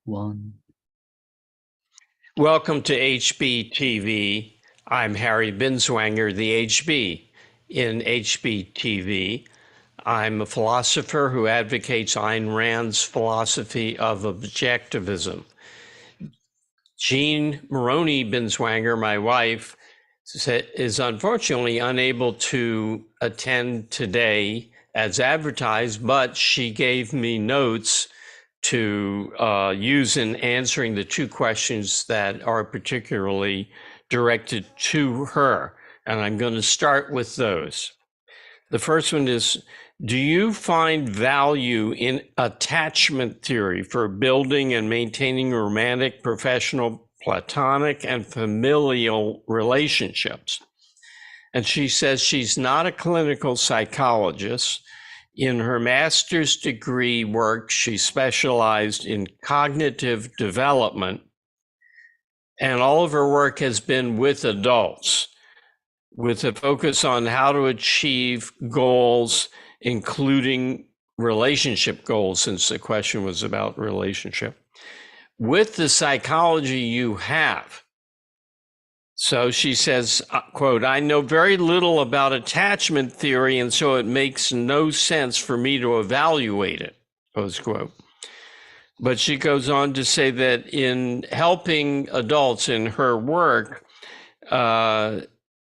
One. Welcome to HBTV. I'm Harry Binswanger, the HB in HBTV. I'm a philosopher who advocates Ayn Rand's philosophy of Objectivism. Jean Maroney Binswanger, my wife, is unfortunately unable to attend today as advertised, but she gave me notes to use in answering the two questions that are particularly directed to her. And I'm going to start with those. The first one is, do you find value in attachment theory for building and maintaining romantic, professional, platonic, and familial relationships? And she says she's not a clinical psychologist. In her master's degree work, she specialized in cognitive development, and all of her work has been with adults, with a focus on how to achieve goals, including relationship goals, since the question was about relationship, with the psychology you have. So she says, quote, I know very little about attachment theory, and so it makes no sense for me to evaluate it, close quote. But she goes on to say that in helping adults in her work,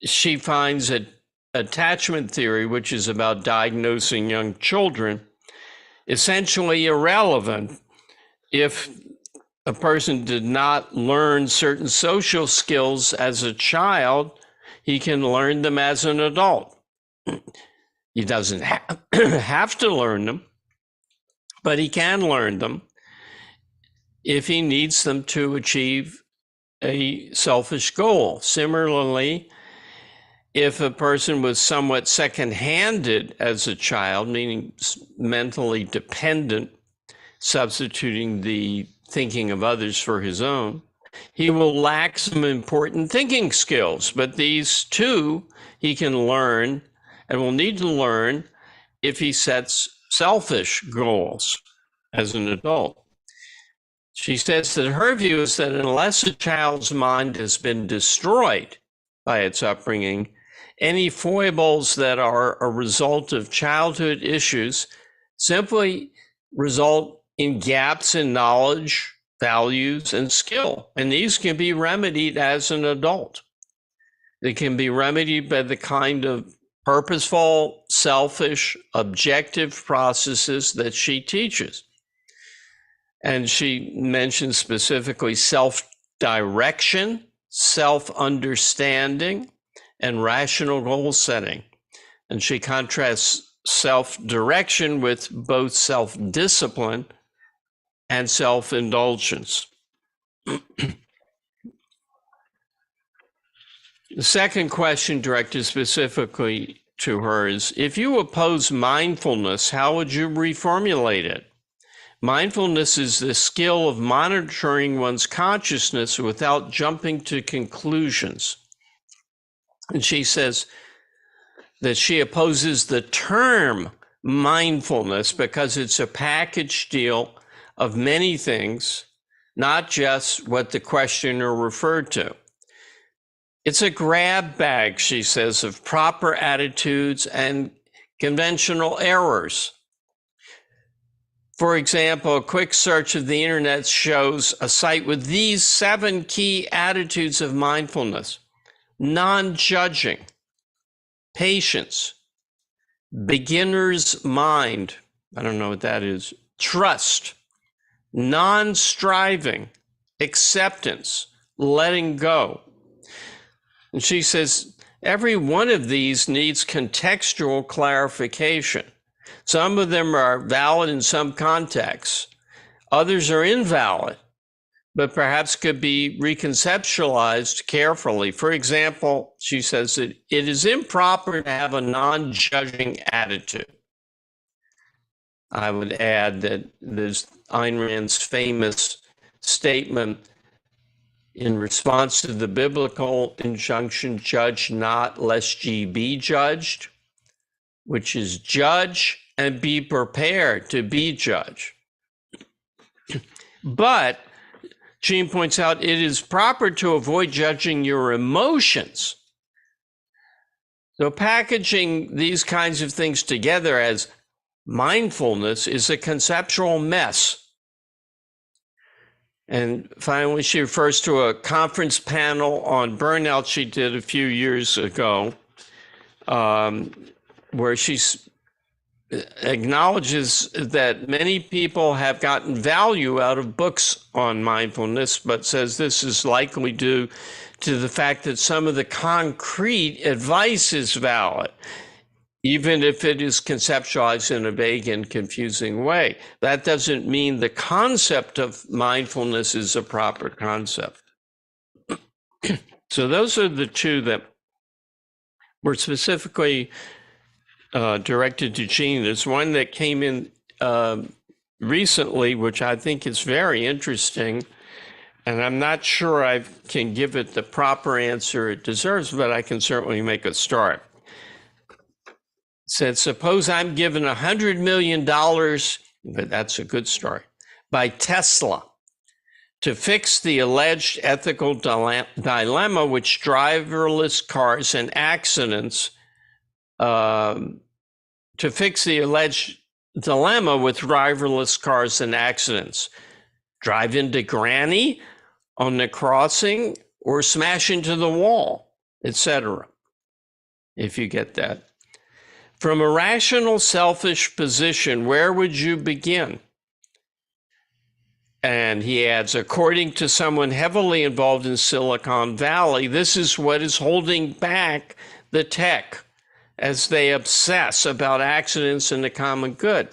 she finds that attachment theory, which is about diagnosing young children, essentially irrelevant if a person did not learn certain social skills as a child. He can learn them as an adult. He doesn't have to learn them, but he can learn them if he needs them to achieve a selfish goal. Similarly, if a person was somewhat second-handed as a child, meaning mentally dependent, substituting the thinking of others for his own, he will lack some important thinking skills. But these two he can learn and will need to learn if he sets selfish goals as an adult. She says that her view is that unless a child's mind has been destroyed by its upbringing, any foibles that are a result of childhood issues simply result in gaps in knowledge, values, and skill. And these can be remedied as an adult. They can be remedied by the kind of purposeful, selfish, objective processes that she teaches. And she mentions specifically self-direction, self-understanding, and rational goal setting. And she contrasts self-direction with both self-discipline and self-indulgence. The second question directed specifically to her is, if you oppose mindfulness, how would you reformulate it? Mindfulness is the skill of monitoring one's consciousness without jumping to conclusions. And she says that she opposes the term mindfulness because it's a package deal of many things, not just what the questioner referred to. It's a grab bag, she says, of proper attitudes and conventional errors. For example, a quick search of the internet shows a site with these 7 key attitudes of mindfulness: non-judging, patience, beginner's mind, I don't know what that is, trust, non-striving, acceptance, letting go. And she says every one of these needs contextual clarification. Some of them are valid in some contexts. Others are invalid, but perhaps could be reconceptualized carefully. For example, she says that it is improper to have a non-judging attitude. I would add that there's Ayn Rand's famous statement in response to the biblical injunction, judge not lest ye be judged, which is judge and be prepared to be judged. But Jean points out it is proper to avoid judging your emotions. So packaging these kinds of things together as mindfulness is a conceptual mess. And finally, she refers to a conference panel on burnout she did a few years ago, where she acknowledges that many people have gotten value out of books on mindfulness, but says this is likely due to the fact that some of the concrete advice is valid, even if it is conceptualized in a vague and confusing way. That doesn't mean the concept of mindfulness is a proper concept. So those are the two that were specifically directed to Jean. There's one that came in recently, which I think is very interesting, and I'm not sure I can give it the proper answer it deserves, but I can certainly make a start. It said, suppose I'm given $100 million, but that's a good start, by Tesla to fix the alleged ethical dilemma which driverless cars and accidents to fix the alleged dilemma with driverless cars and accidents. Drive into Granny on the crossing or smash into the wall, etc. If you get that. From a rational, selfish position, where would you begin? And he adds, according to someone heavily involved in Silicon Valley, this is what is holding back the tech as they obsess about accidents and the common good.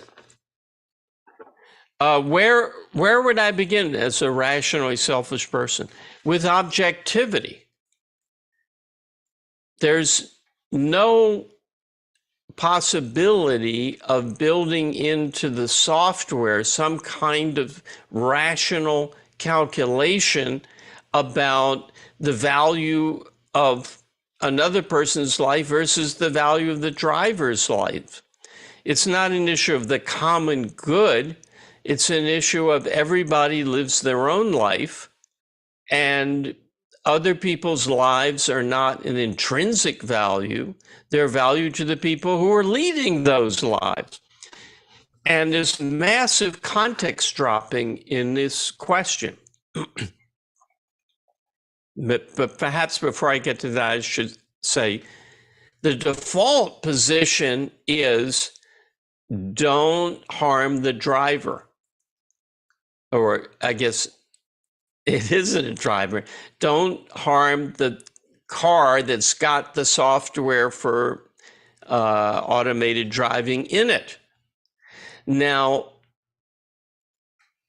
Where would I begin as a rationally selfish person? With objectivity. There's no possibility of building into the software some kind of rational calculation about the value of another person's life versus the value of the driver's life. It's not an issue of the common good. It's an issue of everybody lives their own life, and other people's lives are not an intrinsic value. They're value to the people who are leading those lives. And there's massive context dropping in this question. But perhaps before I get to that, I should say the default position is don't harm the driver. Or I guess it isn't a driver. Don't harm the car that's got the software for automated driving in it. Now,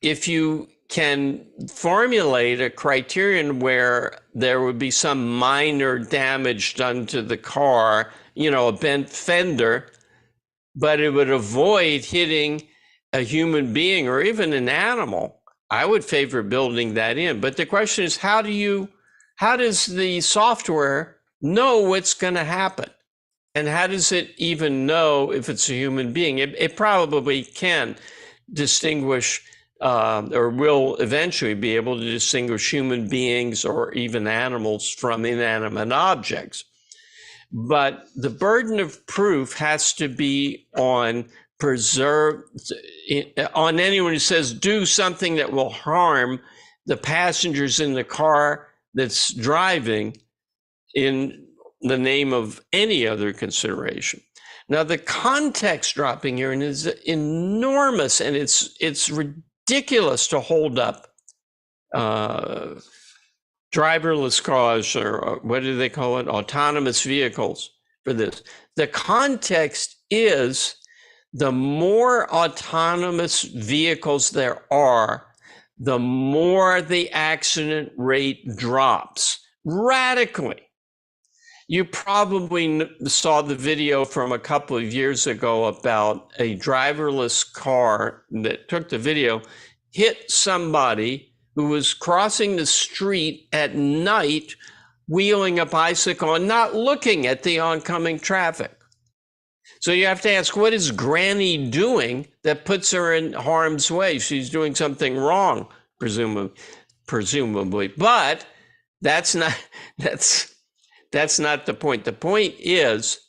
if you can formulate a criterion where there would be some minor damage done to the car, a bent fender, but it would avoid hitting a human being or even an animal, I would favor building that in. But the question is, how does the software know what's going to happen? And how does it even know if it's a human being? It probably can distinguish or will eventually be able to distinguish human beings or even animals from inanimate objects. But the burden of proof has to be on anyone who says do something that will harm the passengers in the car that's driving in the name of any other consideration. Now, the context dropping here is enormous, and it's ridiculous to hold up driverless cars, or what do they call it, autonomous vehicles for this. The context is the more autonomous vehicles there are, the more the accident rate drops radically. You probably saw the video from a couple of years ago about a driverless car that took the video, hit somebody who was crossing the street at night, wheeling a bicycle and not looking at the oncoming traffic. So you have to ask, what is Granny doing that puts her in harm's way? She's doing something wrong, presumably. But that's not the point. The point is,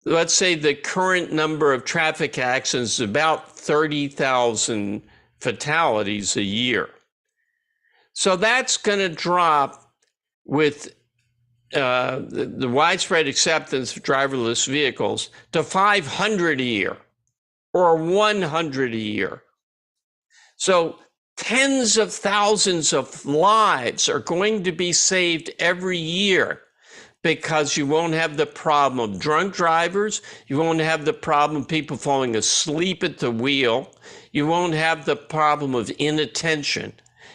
let's say the current number of traffic accidents is about 30,000 fatalities a year. So that's going to drop with the widespread acceptance of driverless vehicles to 500 a year or 100 a year. So tens of thousands of lives are going to be saved every year because you won't have the problem of drunk drivers. You won't have the problem of people falling asleep at the wheel. You won't have the problem of inattention.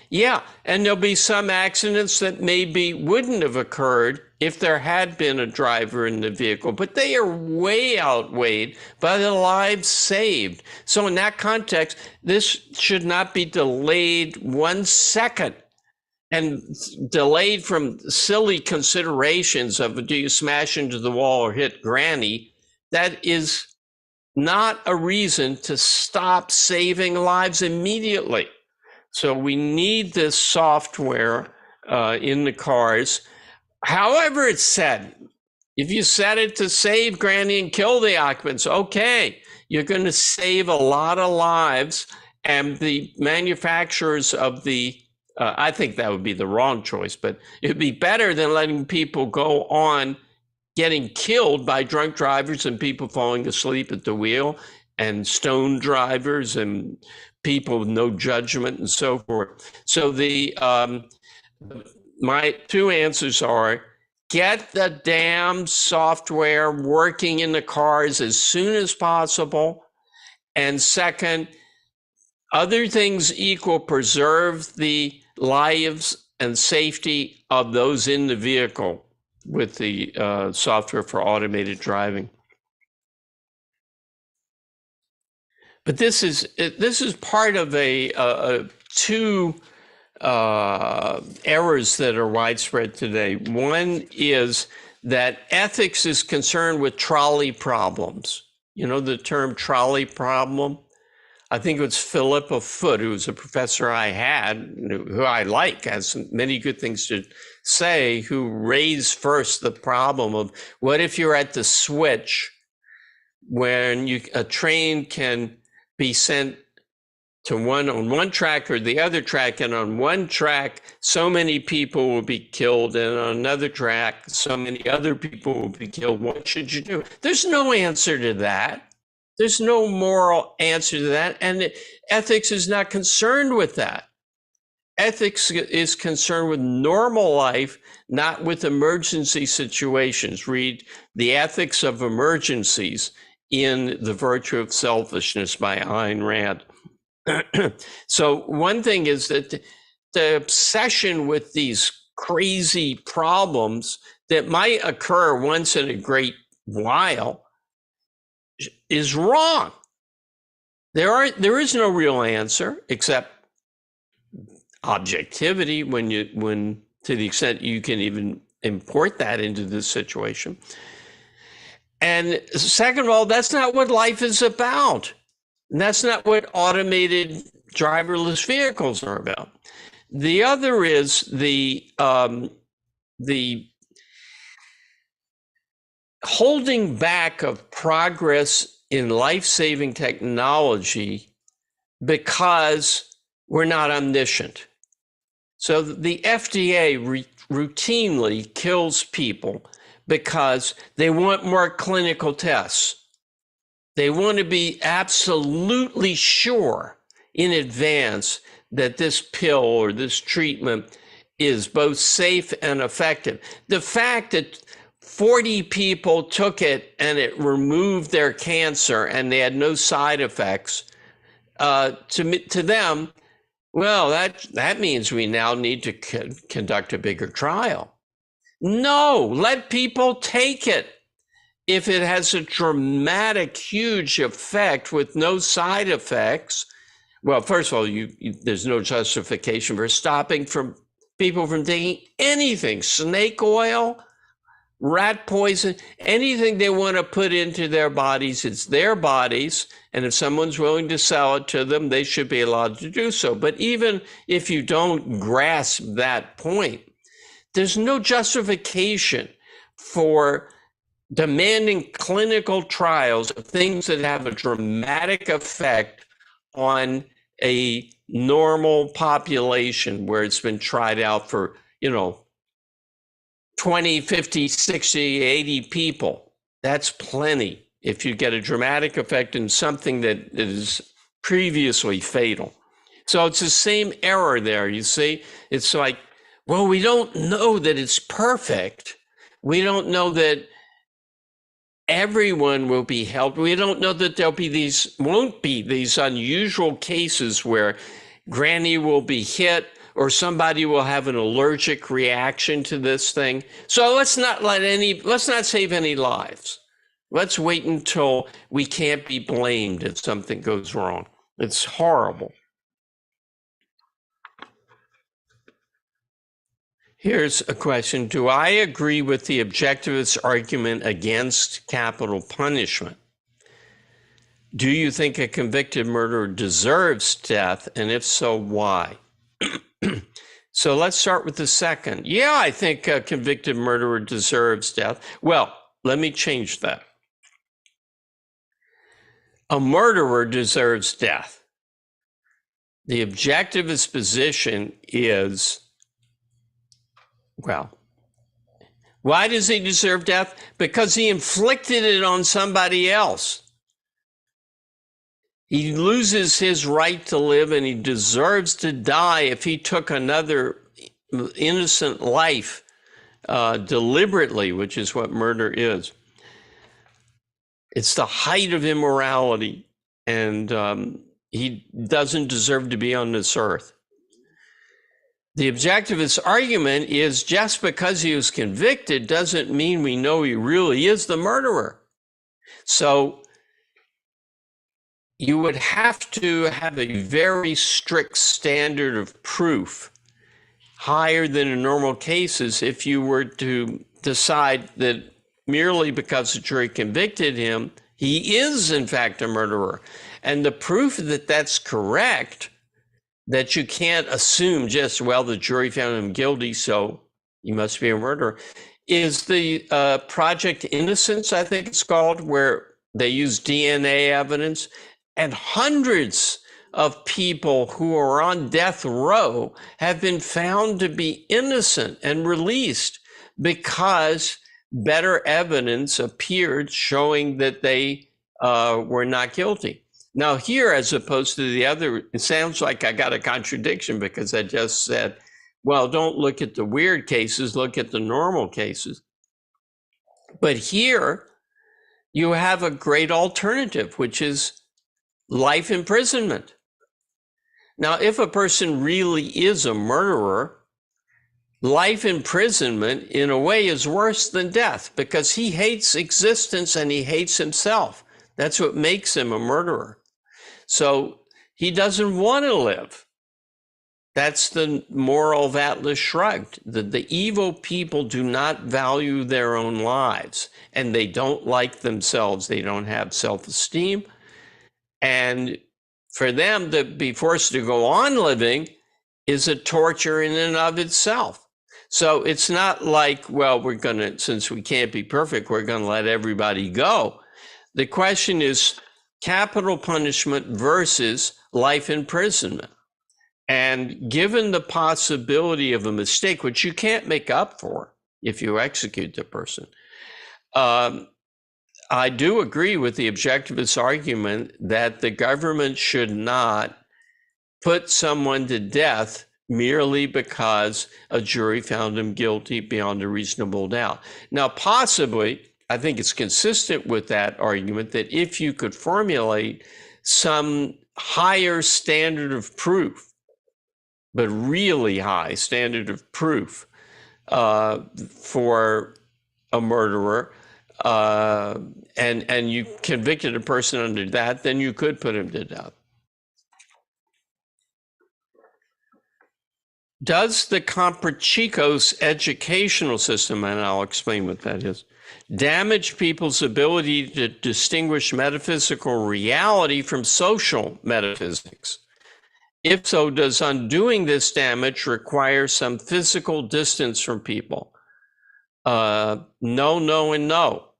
Yeah, and there'll be some accidents that maybe wouldn't have occurred if there had been a driver in the vehicle, but they are way outweighed by the lives saved. So in that context, this should not be delayed 1 second, and delayed from silly considerations of do you smash into the wall or hit granny. That is not a reason to stop saving lives immediately. So we need this software in the cars. However it's set, if you set it to save granny and kill the occupants, okay, you're going to save a lot of lives. And the manufacturers of the, I think that would be the wrong choice, but it'd be better than letting people go on getting killed by drunk drivers and people falling asleep at the wheel and stone drivers and people with no judgment and so forth. So my two answers are: get the damn software working in the cars as soon as possible. And second, other things equal, preserve the lives and safety of those in the vehicle with the software for automated driving. But this is part of two errors that are widespread today. One is that ethics is concerned with trolley problems. You know the term trolley problem? I think it was Philippa Foot, who was a professor I had, who I like, has many good things to say, who raised first the problem of what if you're at the switch when a train can be sent to on one track or the other track, and on one track, so many people will be killed, and on another track, so many other people will be killed. What should you do? There's no answer to that. There's no moral answer to that, and ethics is not concerned with that. Ethics is concerned with normal life, not with emergency situations. Read The Ethics of Emergencies in The Virtue of Selfishness by Ayn Rand. So one thing is that the obsession with these crazy problems that might occur once in a great while is wrong. There is no real answer except objectivity, when to the extent you can even import that into this situation. And second of all, that's not what life is about. And that's not what automated driverless vehicles are about. The other is the holding back of progress in life-saving technology because we're not omniscient. So the FDA routinely kills people because they want more clinical tests. They want to be absolutely sure in advance that this pill or this treatment is both safe and effective. The fact that 40 people took it and it removed their cancer and they had no side effects, to them, well, that means we now need to conduct a bigger trial. No, let people take it. If it has a dramatic, huge effect with no side effects, well, first of all, there's no justification for stopping people from taking anything. Snake oil, rat poison, anything they want to put into their bodies, it's their bodies. And if someone's willing to sell it to them, they should be allowed to do so. But even if you don't grasp that point, there's no justification for demanding clinical trials of things that have a dramatic effect on a normal population where it's been tried out for, 20, 50, 60, 80 people. That's plenty if you get a dramatic effect in something that is previously fatal. So it's the same error there, you see? It's like, well, we don't know that it's perfect. We don't know that everyone will be helped. We don't know that won't be these unusual cases where granny will be hit or somebody will have an allergic reaction to this thing. So let's not save any lives. Let's wait until we can't be blamed if something goes wrong. It's horrible. Here's a question. Do I agree with the objectivist argument against capital punishment? Do you think a convicted murderer deserves death? And if so, why? So let's start with the second. Yeah, I think a convicted murderer deserves death. Well, let me change that. A murderer deserves death. The objectivist position is, well, why does he deserve death? Because he inflicted it on somebody else. He loses his right to live and he deserves to die if he took another innocent life deliberately, which is what murder is. It's the height of immorality, and he doesn't deserve to be on this earth. The objectivist argument is just because he was convicted doesn't mean we know he really is the murderer. So you would have to have a very strict standard of proof, higher than in normal cases, if you were to decide that merely because the jury convicted him, he is in fact a murderer. And the proof that that's correct, that you can't assume just, well, the jury found him guilty, so he must be a murderer, is the Project Innocence, I think it's called, where they use DNA evidence. And hundreds of people who are on death row have been found to be innocent and released because better evidence appeared showing that they were not guilty. Now here, as opposed to the other, it sounds like I got a contradiction because I just said, well, don't look at the weird cases, look at the normal cases. But here you have a great alternative, which is life imprisonment. Now, if a person really is a murderer, life imprisonment in a way is worse than death because he hates existence and he hates himself. That's what makes him a murderer. So he doesn't want to live. That's the moral of Atlas Shrugged. The evil people do not value their own lives and they don't like themselves. They don't have self-esteem. And for them to be forced to go on living is a torture in and of itself. So it's not like, well, since we can't be perfect, we're going to let everybody go. The question is capital punishment versus life imprisonment. And given the possibility of a mistake, which you can't make up for if you execute the person, I do agree with the objectivist argument that the government should not put someone to death merely because a jury found him guilty beyond a reasonable doubt. Now, possibly, I think it's consistent with that argument that if you could formulate some higher standard of proof, but really high standard of proof for a murderer, and you convicted a person under that, then you could put him to death. Does the Comprachicos educational system, and I'll explain what that is, damage people's ability to distinguish metaphysical reality from social metaphysics? If so, does undoing this damage require some physical distance from people? No, no, and no.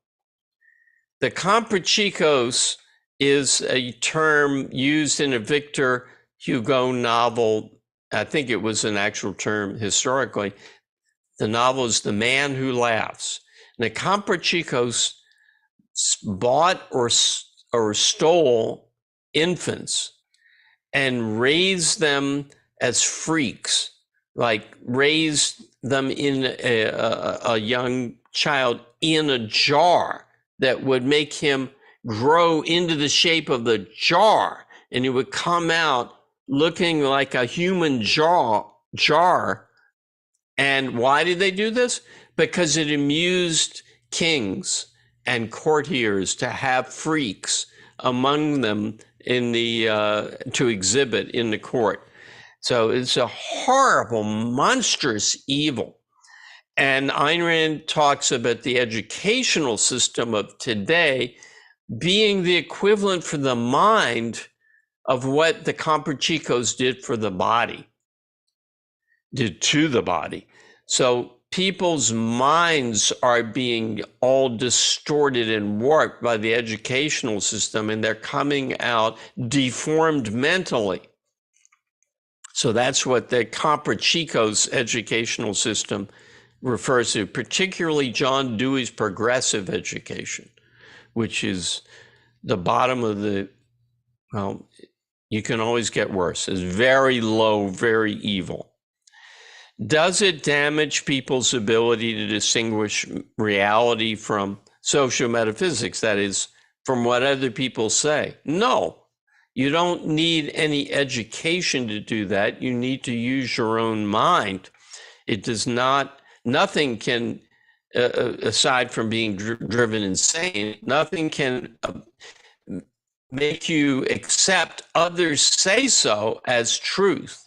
The Comprachicos is a term used in a Victor Hugo novel. I think it was an actual term historically. The novel is The Man Who Laughs. And the Comprachicos bought or stole infants and raised them as freaks, like raised them in a young child in a jar that would make him grow into the shape of the jar, and he would come out looking like a human jar. And why did they do this? Because it amused kings and courtiers to have freaks among them in the to exhibit in the court. So it's a horrible, monstrous evil. And Ayn Rand talks about the educational system of today being the equivalent for the mind of what the Comprachicos did for the body, did to the body. So people's minds are being all distorted and warped by the educational system, and they're coming out deformed mentally. So that's what the Comprachicos educational system refers to, particularly John Dewey's progressive education, which is the bottom of the, well, you can always get worse. It's very low, very evil. Does it damage people's ability to distinguish reality from social metaphysics? That is, from what other people say? No, you don't need any education to do that. You need to use your own mind. It does not, nothing can, aside from being driven insane, nothing can make you accept others say so as truth.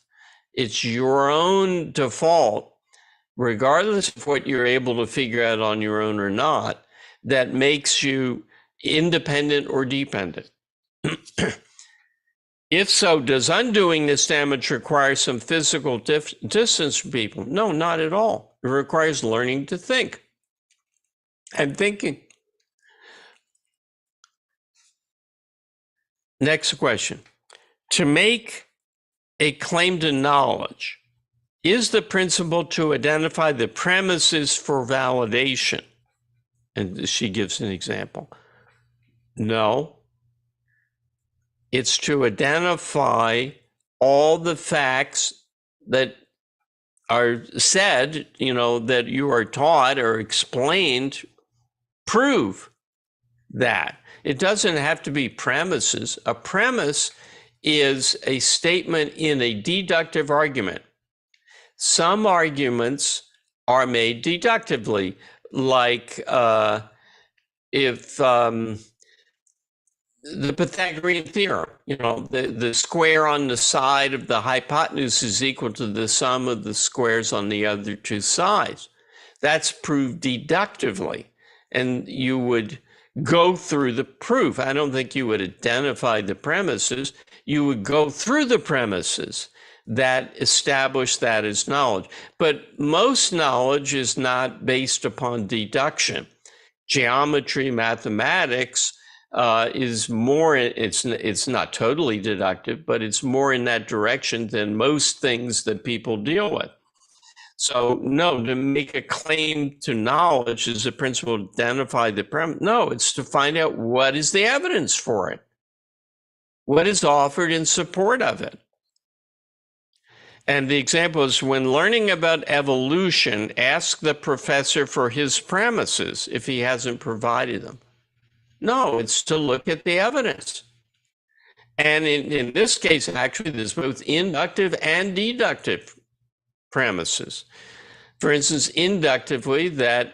It's your own default, regardless of what you're able to figure out on your own or not, that makes you independent or dependent. If so, does undoing this damage require some physical distance from people? No, not at all. It requires learning to think and thinking. Next question. To make a claim to knowledge, is the principle to identify the premises for validation? And she gives an example. No. It's to identify all the facts that are said, that you are taught or explained, prove that. It doesn't have to be premises. A premise is a statement in a deductive argument. Some arguments are made deductively, like if the Pythagorean theorem, the square on the side of the hypotenuse is equal to the sum of the squares on the other two sides. That's proved deductively, and you would go through the proof. I don't think you would identify the premises. You would go through the premises that establish that as knowledge. But most knowledge is not based upon deduction. Geometry, mathematics is more, it's not totally deductive, but it's more in that direction than most things that people deal with. So no, to make a claim to knowledge is a principle to identify the premise. No, it's to find out what is the evidence for it. What is offered in support of it? And the example is, when learning about evolution, ask the professor for his premises if he hasn't provided them. No, it's to look at the evidence. And in this case, actually, there's both inductive and deductive premises. For instance, inductively, that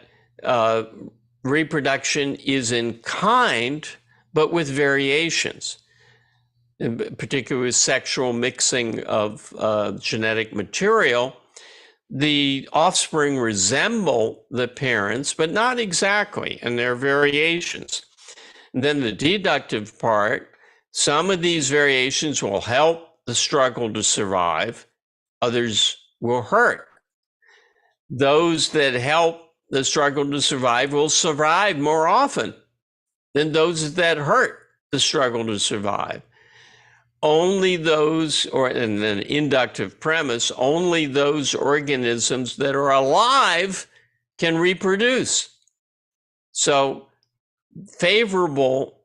reproduction is in kind, but with variations, in particular with sexual mixing of genetic material. the offspring resemble the parents, but not exactly, and there are variations. And then the deductive part, some of these variations will help the struggle to survive, others will hurt. Those that help the struggle to survive will survive more often than those that hurt the struggle to survive. Only those, or in an inductive premise, only those organisms that are alive can reproduce. So favorable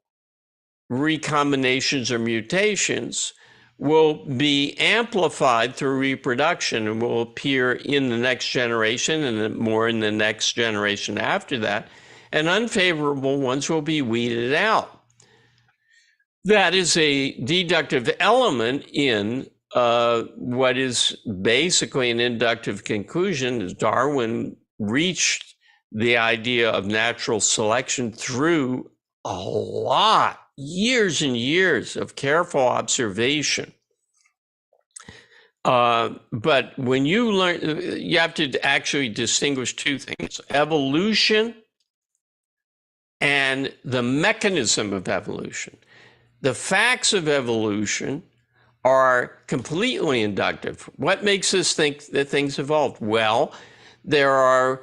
recombinations or mutations will be amplified through reproduction and will appear in the next generation and more in the next generation after that. And unfavorable ones will be weeded out. That is a deductive element in what is basically an inductive conclusion. As Darwin reached the idea of natural selection through a lot, years and years of careful observation. But when you learn, you have to actually distinguish two things: evolution and the mechanism of evolution. The facts of evolution are completely inductive. What makes us think that things evolved? Well, there are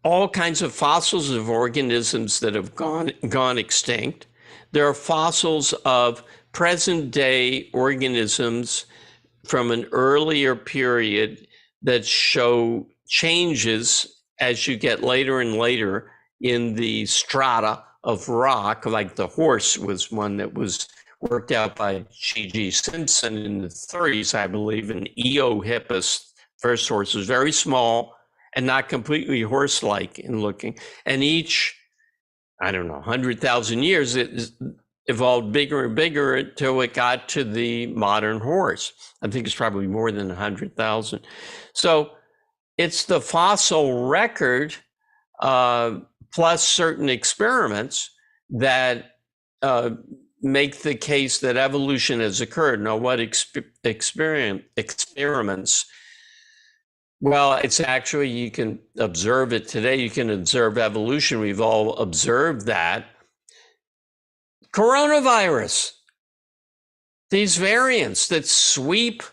all kinds of fossils of organisms that have gone extinct. There are fossils of present day organisms from an earlier period that show changes as you get later and later in the strata of rock, like the horse was one that was worked out by G.G. Simpson in the 30s, I believe. An Eohippus first horse was very small and not completely horse-like in looking. And each, 100,000 years, it evolved bigger and bigger until it got to the modern horse. I think it's probably more than 100,000. So it's the fossil record plus certain experiments that make the case that evolution has occurred. Now, what experiments? Well, it's actually, you can observe it today. You can observe evolution. We've all observed that. Coronavirus, these variants that sweep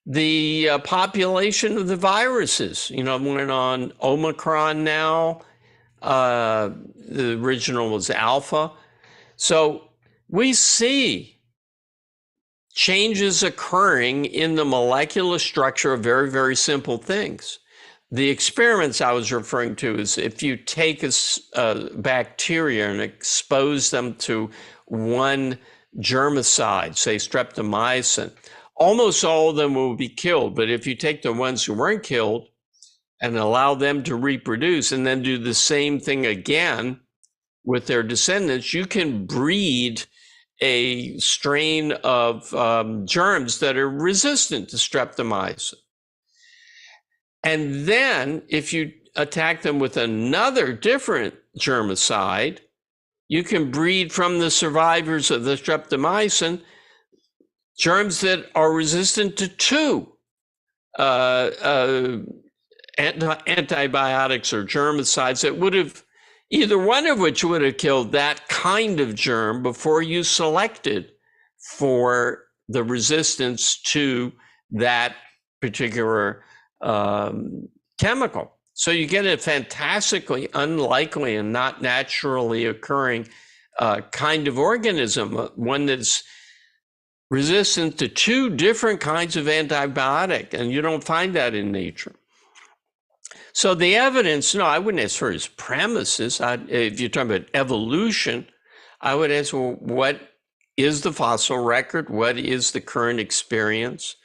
the population of the viruses. We're on Omicron now. The original was Alpha. So we see changes occurring in the molecular structure of very, very simple things. The experiments I was referring to is if you take a bacteria and expose them to one germicide, say streptomycin, almost all of them will be killed. But if you take the ones who weren't killed and allow them to reproduce and then do the same thing again with their descendants, you can breed a strain of germs that are resistant to streptomycin. And then if you attack them with another different germicide, you can breed from the survivors of the streptomycin germs that are resistant to two antibiotics or germicides that would have, either one of which would have killed that kind of germ before you selected for the resistance to that particular chemical. So you get a fantastically unlikely and not naturally occurring kind of organism, one that's resistant to two different kinds of antibiotic, and you don't find that in nature. So the evidence, no, I wouldn't ask for his premises. If you're talking about evolution, I would ask, well, what is the fossil record? What is the current experience?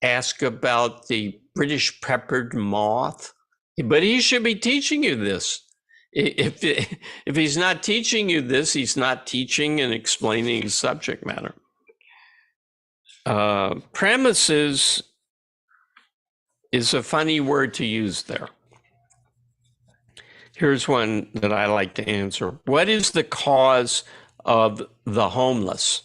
Ask about the British peppered moth. But he should be teaching you this. If he's not teaching you this, he's not teaching and explaining his subject matter. Premises is a funny word to use there. Here's one that I like to answer. What is the cause of the homeless?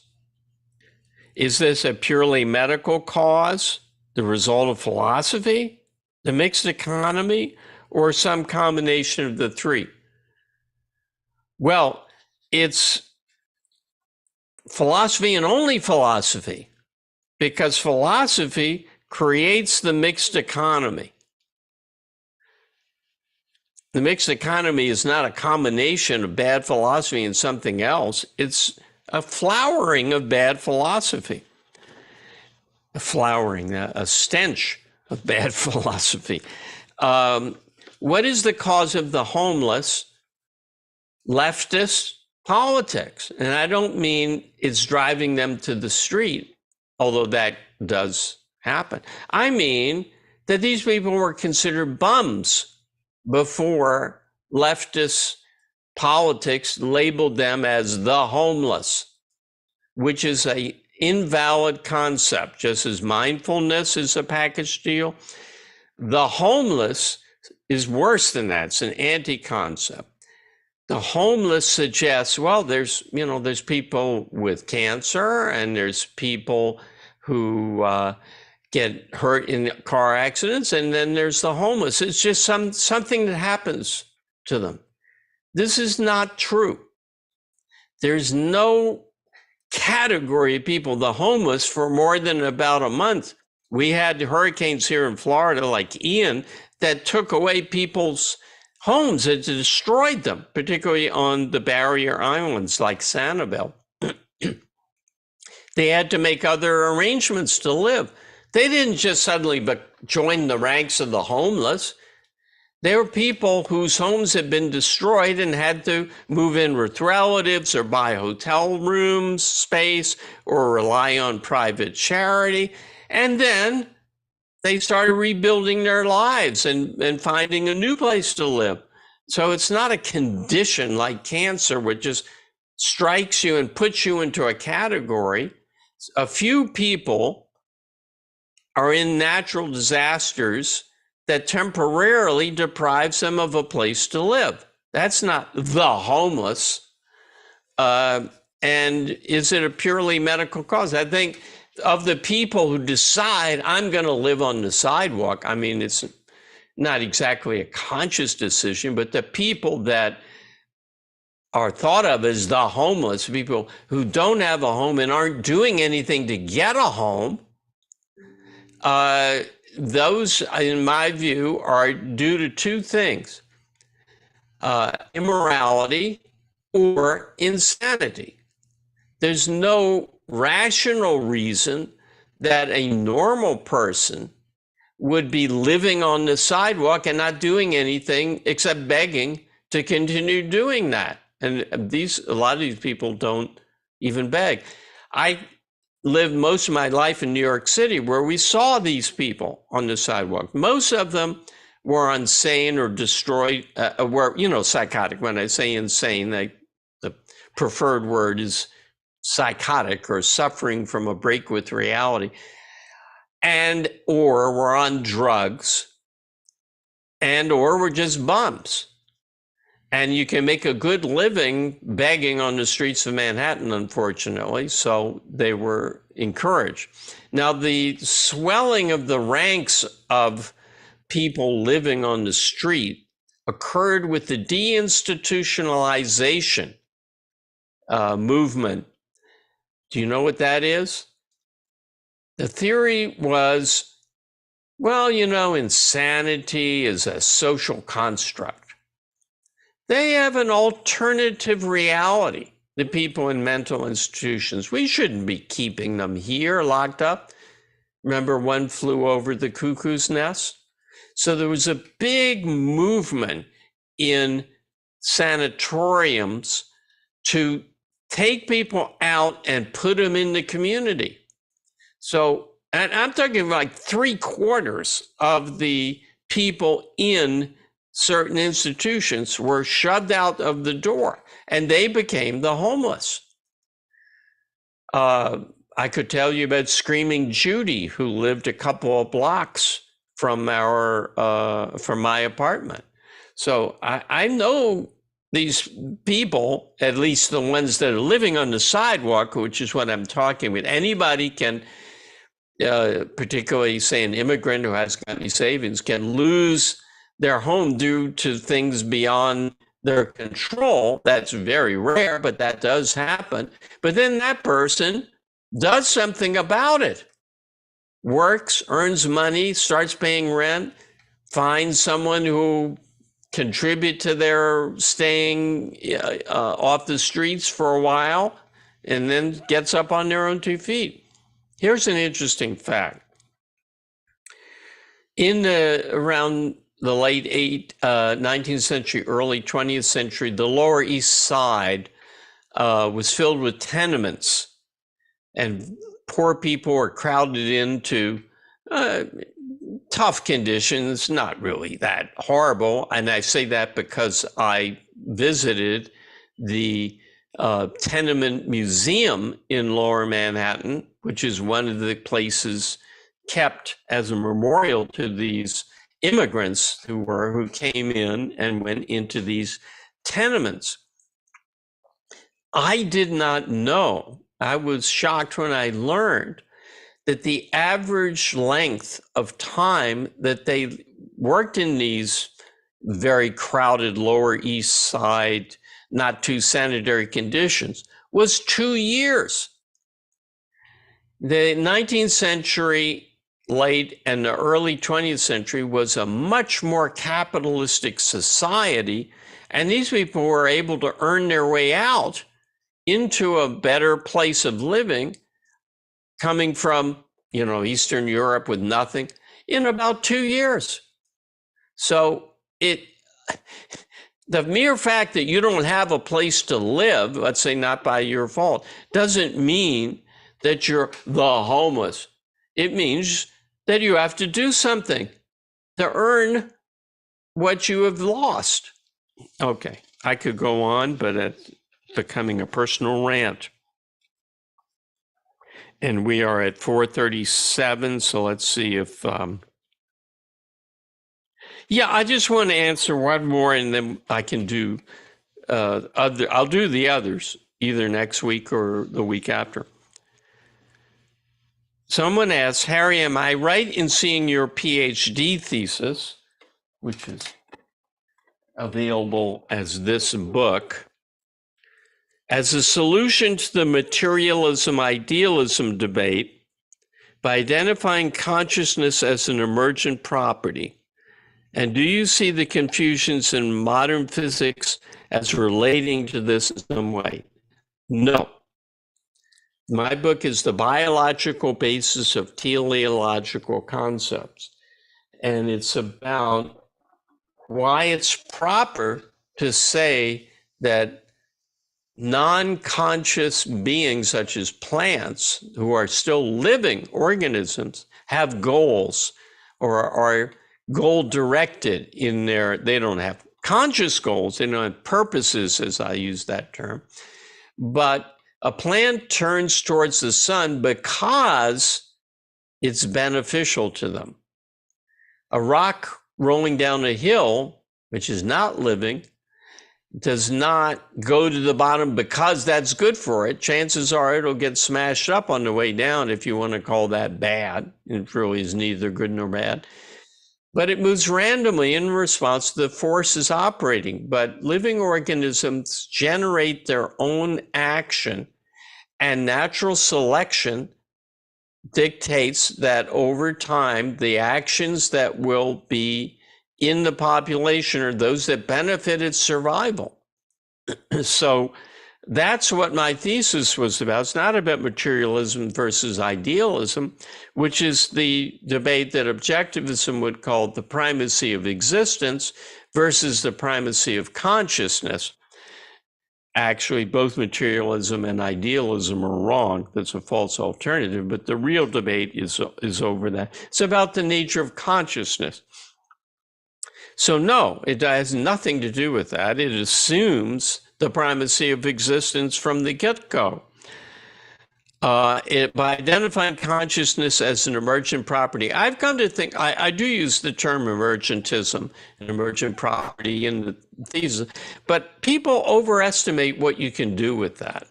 Is this a purely medical cause, the result of philosophy, The mixed economy or some combination of the three? Well, it's philosophy and only philosophy, because philosophy creates the mixed economy. The mixed economy is not a combination of bad philosophy and something else. It's a flowering of bad philosophy. A flowering, a stench of bad philosophy. What is the cause of the homeless? Leftist politics. And I don't mean it's driving them to the street, although that does happen. I mean that these people were considered bums before leftist politics labeled them as the homeless, which is an invalid concept. Just as mindfulness is a package deal, the homeless is worse than that. It's an anti-concept. The homeless suggests, well, there's people with cancer, and there's people who get hurt in car accidents, and then there's the homeless. It's just something that happens to them. This is not true. There's no category of people, the homeless, for more than about a month. We had hurricanes here in Florida, like Ian, that took away people's homes and destroyed them, particularly on the barrier islands like Sanibel. They had to make other arrangements to live. They didn't just suddenly join the ranks of the homeless. There were people whose homes had been destroyed and had to move in with relatives or buy hotel rooms space or rely on private charity. And then they started rebuilding their lives and finding a new place to live. So it's not a condition like cancer, which just strikes you and puts you into a category. A few people are in natural disasters that temporarily deprives them of a place to live. That's not the homeless. And is it a purely medical cause? I think of the people who decide, I'm going to live on the sidewalk, I mean, it's not exactly a conscious decision, but the people that are thought of as the homeless, people who don't have a home and aren't doing anything to get a home, those, in my view, are due to two things: immorality or insanity. There's no rational reason that a normal person would be living on the sidewalk and not doing anything except begging to continue doing that. And a lot of these people don't even beg. I lived most of my life in New York City, where we saw these people on the sidewalk. Most of them were insane or destroyed, were, psychotic. When I say insane, the preferred word is psychotic, or suffering from a break with reality, and or were on drugs, and or were just bums. And you can make a good living begging on the streets of Manhattan, unfortunately, so they were encouraged. Now, the swelling of the ranks of people living on the street occurred with the deinstitutionalization movement. Do you know what that is? The theory was, well, insanity is a social construct. They have an alternative reality, the people in mental institutions. We shouldn't be keeping them here locked up. Remember, one flew over the cuckoo's nest? So there was a big movement in sanatoriums to take people out and put them in the community. So, and I'm talking like 3/4 of the people in certain institutions were shoved out of the door, and they became the homeless. I could tell you about Screaming Judy, who lived a couple of blocks from my apartment. So I know these people, at least the ones that are living on the sidewalk, which is what I'm talking about. Anybody can particularly say an immigrant who hasn't got any savings, can lose their home due to things beyond their control. That's very rare, but that does happen. But then that person does something about it, works, earns money, starts paying rent, finds someone who contribute to their staying off the streets for a while, and then gets up on their own 2 feet. Here's an interesting fact. Around the late 19th century, early 20th century, the Lower East Side was filled with tenements, and poor people were crowded into tough conditions, not really that horrible. And I say that because I visited the tenement museum in Lower Manhattan, which is one of the places kept as a memorial to these immigrants who came in and went into these tenements. I did not know. I was shocked when I learned that the average length of time that they worked in these very crowded Lower East Side, not too sanitary conditions, was 2 years. The 19th century, late and the early 20th century was a much more capitalistic society, and these people were able to earn their way out into a better place of living, coming from, Eastern Europe with nothing, in about 2 years. So the mere fact that you don't have a place to live, let's say not by your fault, doesn't mean that you're the homeless. It means that you have to do something to earn what you have lost. Okay, I could go on, but it's becoming a personal rant. And we are at 4:37, so let's see if... I just want to answer one more, and then I can do I'll do the others either next week or the week after. Someone asks, Harry, am I right in seeing your PhD thesis, which is available as this book, as a solution to the materialism-idealism debate by identifying consciousness as an emergent property? And do you see the confusions in modern physics as relating to this in some way? No. My book is the biological basis of teleological concepts. And it's about why it's proper to say that non-conscious beings such as plants, who are still living organisms, have goals or are goal-directed in they don't have conscious goals, they don't have purposes, as I use that term. But a plant turns towards the sun because it's beneficial to them. A rock rolling down a hill, which is not living, does not go to the bottom because that's good for it. Chances are it'll get smashed up on the way down, if you want to call that bad. It really is neither good nor bad. But it moves randomly in response to the forces operating. But living organisms generate their own action, and natural selection dictates that over time, the actions that will be in the population are those that benefit its survival. So that's what my thesis was about. It's not about materialism versus idealism, which is the debate that Objectivism would call the primacy of existence versus the primacy of consciousness. Actually, both materialism and idealism are wrong. That's a false alternative, but the real debate is over that. It's about the nature of consciousness. So no, it has nothing to do with that. It assumes the primacy of existence from the get-go. By identifying consciousness as an emergent property, I've come to think, I do use the term emergentism, an emergent property in the thesis, but people overestimate what you can do with that.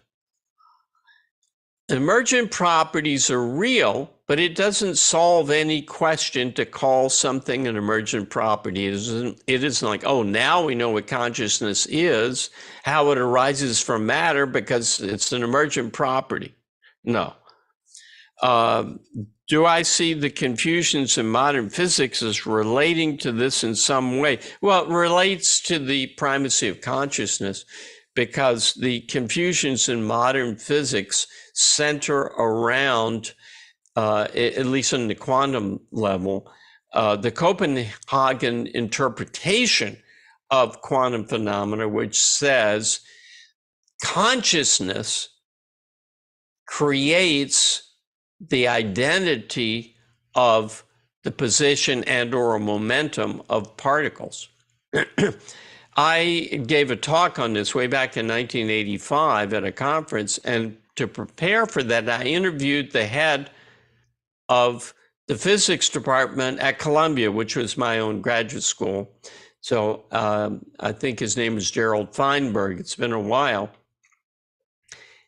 Emergent properties are real but it doesn't solve any question to call something an emergent property. It isn't like, oh, now we know what consciousness is, how it arises from matter because it's an emergent property. No. Do I see the confusions in modern physics as relating to this in some way? Well, it relates to the primacy of consciousness because the confusions in modern physics center around, at least on the quantum level, the Copenhagen interpretation of quantum phenomena, which says consciousness creates the identity of the position and or a momentum of particles. I gave a talk on this way back in 1985 at a conference, and to prepare for that, I interviewed the head of the physics department at Columbia, which was my own graduate school. So I think his name is Gerald Feinberg. It's been a while.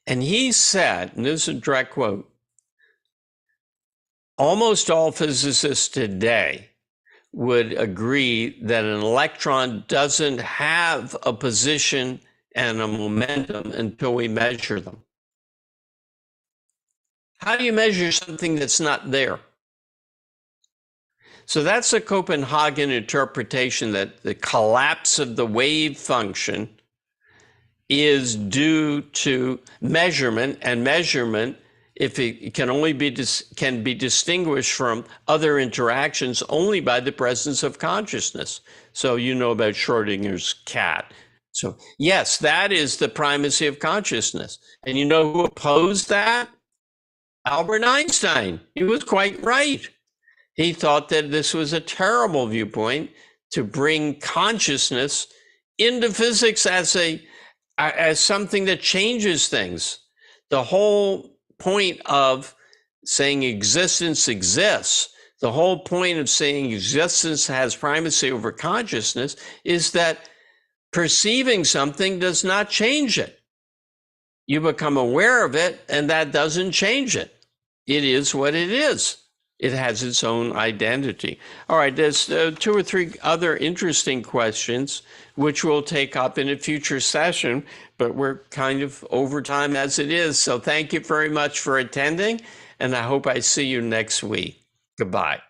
And he said, and this is a direct quote, almost all physicists today would agree that an electron doesn't have a position and a momentum until we measure them. How do you measure something that's not there? So that's a Copenhagen interpretation that the collapse of the wave function is due to measurement, and measurement, if it can only be can be distinguished from other interactions only by the presence of consciousness. So you know about Schrodinger's cat. So yes, that is the primacy of consciousness. And you know who opposed that? Albert Einstein. He was quite right. He thought that this was a terrible viewpoint to bring consciousness into physics as something that changes things. The whole point of saying existence exists, the whole point of saying existence has primacy over consciousness is that perceiving something does not change it. You become aware of it, and that doesn't change it. It is what it is. It has its own identity. All right, there's 2 or 3 other interesting questions, which we'll take up in a future session, but we're kind of over time as it is. So thank you very much for attending, and I hope I see you next week. Goodbye.